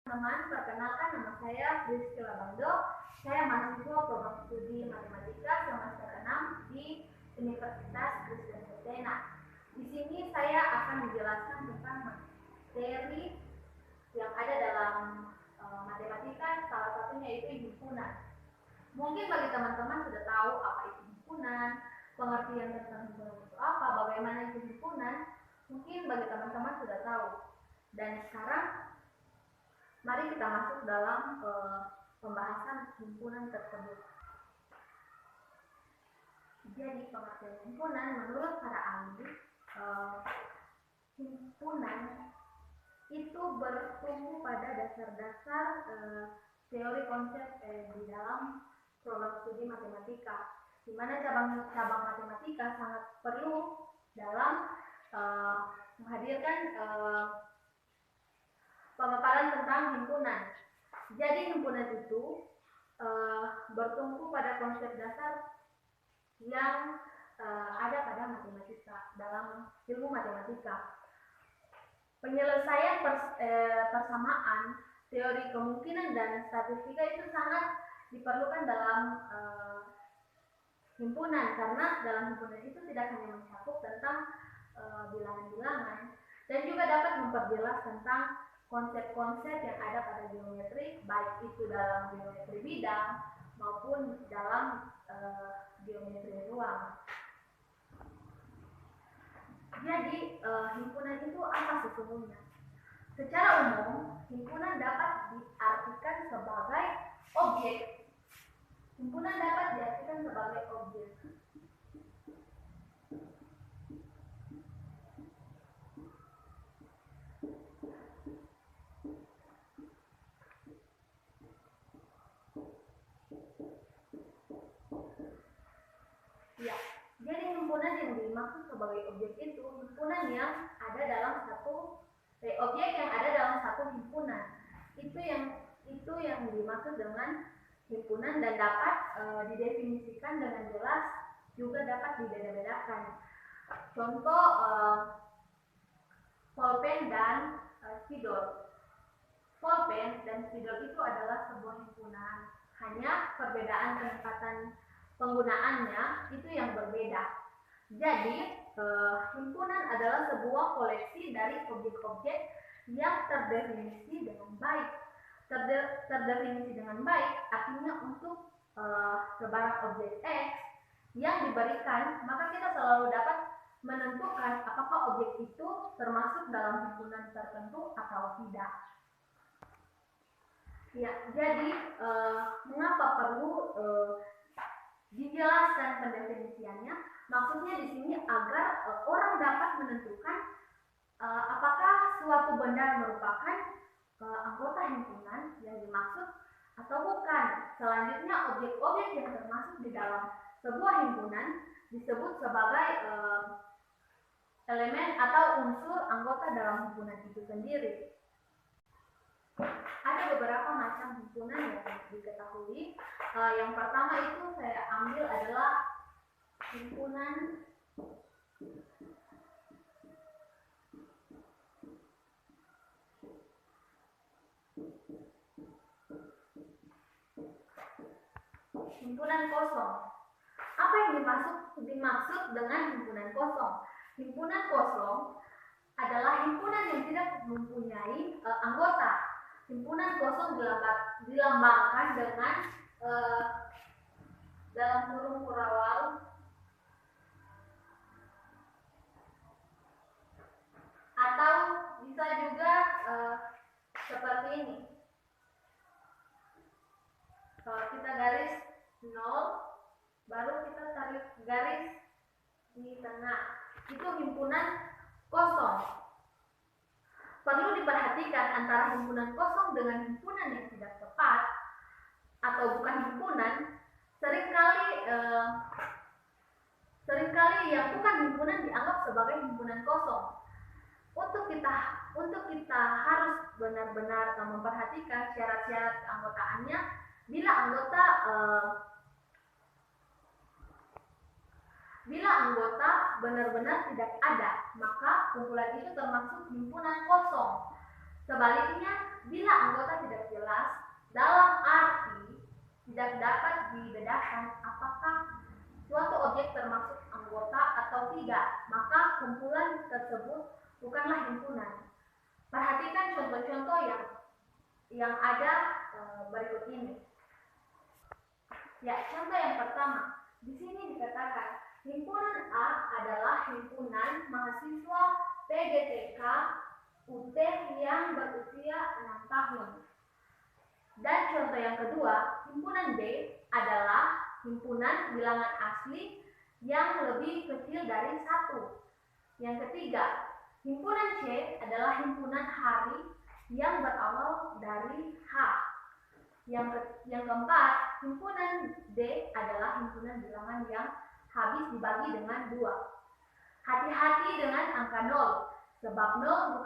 Teman, perkenalkan nama saya Priscilla Bando. Saya mahasiswa program studi matematika semester 6 di Universitas Kristen Athena. Di sini saya akan menjelaskan tentang materi yang ada dalam matematika, salah satunya itu himpunan. Mungkin bagi teman-teman sudah tahu apa itu himpunan, pengertian tentang himpunan itu apa, bagaimana itu himpunan. Mungkin bagi teman-teman sudah tahu. Dan sekarang mari kita masuk dalam pembahasan himpunan tersebut. Jadi pengertian himpunan menurut para ahli, himpunan itu bertumbuh pada dasar-dasar teori konsep di dalam program studi matematika, di mana cabang-cabang matematika sangat perlu dalam menghadirkan pemaparan tentang himpunan. Jadi himpunan itu bertumpu pada konsep dasar yang ada pada matematika, dalam ilmu matematika. Penyelesaian persamaan, teori kemungkinan dan statistika itu sangat diperlukan dalam himpunan, karena dalam himpunan itu tidak hanya mencakup tentang bilangan-bilangan, dan juga dapat memperjelas tentang konsep-konsep yang ada pada geometri, baik itu dalam geometri bidang maupun dalam geometri ruang. Jadi himpunan itu apa sesungguhnya? Secara umum, himpunan dapat diartikan sebagai objek. Himpunan dapat diartikan sebagai objek. Ya, jadi himpunan yang dimaksud sebagai objek itu himpunan yang ada dalam satu objek yang ada dalam satu himpunan. Itu yang dimaksud dengan himpunan, dan dapat didefinisikan dengan jelas, juga dapat dibeda-bedakan. Contoh Polpen dan Spidol. Polpen dan Spidol itu adalah sebuah himpunan, hanya perbedaan penempatan penggunaannya itu yang berbeda. Jadi himpunan adalah sebuah koleksi dari objek-objek yang terdefinisi dengan baik. Terdefinisi dengan baik artinya untuk sebarang objek X yang diberikan, maka kita selalu dapat menentukan apakah objek itu termasuk dalam himpunan tertentu atau tidak. Ya, jadi mengapa perlu dijelaskan pendefinisiannya? Maksudnya di sini agar orang dapat menentukan apakah suatu benda merupakan anggota himpunan yang dimaksud atau bukan. Selanjutnya, objek-objek yang termasuk di dalam sebuah himpunan disebut sebagai elemen atau unsur anggota dalam himpunan itu sendiri. Ada beberapa macam himpunan yang diketahui. Yang pertama itu saya ambil adalah himpunan kosong. Apa yang dimaksud dengan himpunan kosong? Himpunan kosong adalah himpunan yang tidak mempunyai anggota. Himpunan kosong dilambangkan dengan dalam huruf kurawal atau bisa juga seperti ini. Kalau kita garis 0, baru kita tarik garis di tengah, itu himpunan kosong. Perlu diperhatikan antara himpunan kosong dengan himpunan yang tidak tepat atau bukan himpunan. Seringkali yang bukan himpunan dianggap sebagai himpunan kosong. Untuk kita harus benar-benar memperhatikan syarat-syarat keanggotaannya. Bila anggota benar-benar tidak ada, maka kumpulan itu termasuk himpunan kosong. Sebaliknya, bila anggota tidak dapat dibedakan apakah suatu objek termasuk anggota atau tidak, maka kumpulan tersebut bukanlah himpunan. Perhatikan contoh-contoh yang ada berikut ini. Ya, contoh yang pertama. Di sini dikatakan himpunan A adalah himpunan mahasiswa PGTK UT yang berusia 6 tahun. Dan contoh yang kedua, himpunan B adalah himpunan bilangan asli yang lebih kecil dari 1. Yang ketiga, himpunan C adalah himpunan hari yang berawal dari H. Yang keempat, himpunan D adalah himpunan bilangan yang habis dibagi dengan 2. Hati-hati dengan angka 0, sebab 0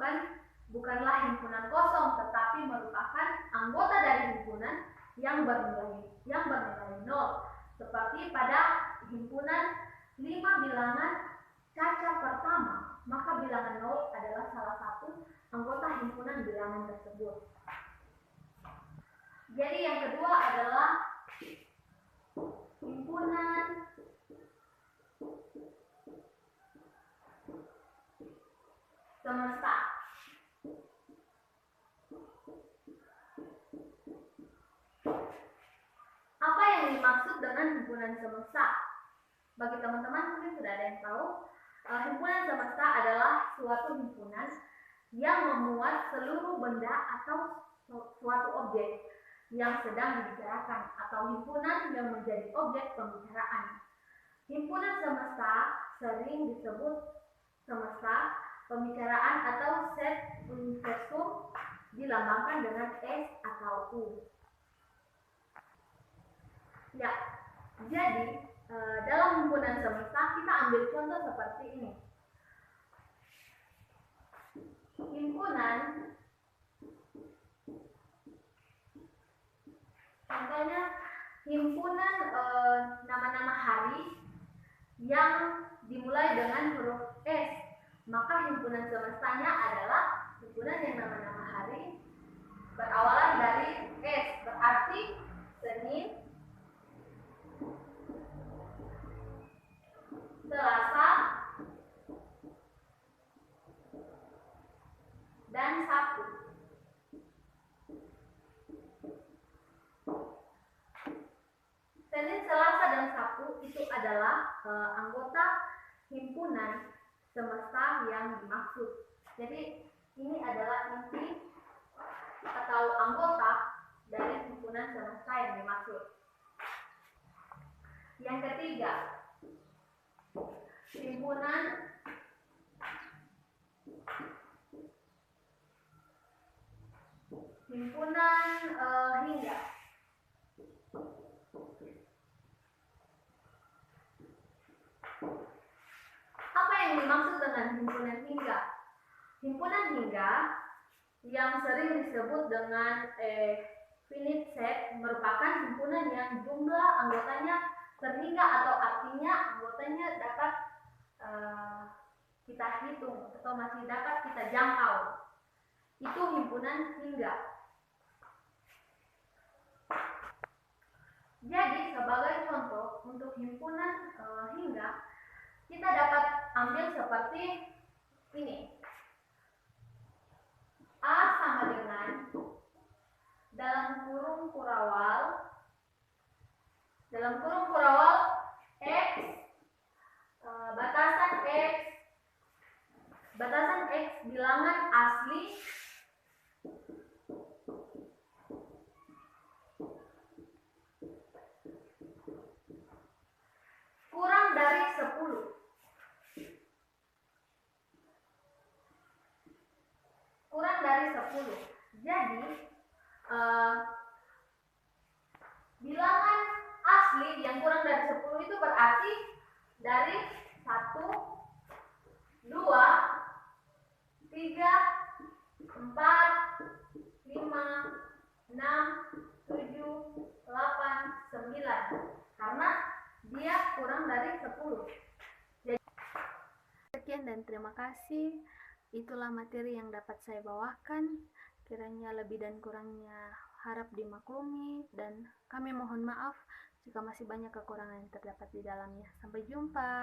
bukanlah himpunan kosong, tetapi merupakan anggota dari himpunan yang bernilai 0. Seperti pada himpunan 5 bilangan cacat pertama, maka bilangan 0 adalah salah satu anggota himpunan bilangan tersebut. Jadi yang kedua adalah himpunan semesta. Apa yang dimaksud dengan himpunan semesta? Bagi teman-teman mungkin sudah ada yang tahu, himpunan semesta adalah suatu himpunan yang memuat seluruh benda atau suatu objek yang sedang dibicarakan, atau himpunan yang menjadi objek pembicaraan. Himpunan semesta sering disebut semesta pembicaraan atau set universum, dilambangkan dengan S atau U. Ya, jadi dalam himpunan semesta kita ambil contoh seperti ini. Himpunan, contohnya himpunan nama-nama hari yang dimulai dengan huruf S, maka himpunan semestanya adalah himpunan yang nama-nama hari berawalan dari S, berarti Senin, Selasa, dan Sabtu. Senin, Selasa, dan Sabtu itu adalah anggota himpunan semesta yang dimaksud. Jadi ini adalah inti atau anggota dari himpunan semesta yang dimaksud. Yang ketiga, himpunan hingga. Apa yang dimaksud dengan himpunan hingga? Himpunan hingga yang sering disebut dengan finite set merupakan himpunan yang jumlah anggotanya terhingga, atau artinya anggotanya dapat kita hitung atau masih dapat kita jangkau. Itu himpunan hingga. Jadi sebagai contoh untuk himpunan hingga, kita dapat ambil seperti ini. A sama dengan dalam kurung kurawal X, batasan X bilangan asli kurang dari 10. Kurang dari 10. Jadi bilangan asli yang kurang dari 10 itu berarti dari 1, 2, 3, 4, 5, 6, 7, 8, 9. Karena dia kurang dari 10. Jadi, sekian dan terima kasih. Itulah materi yang dapat saya bawakan. Kiranya lebih dan kurangnya harap dimaklumi dan kami mohon maaf jika masih banyak kekurangan yang terdapat di dalamnya. Sampai jumpa.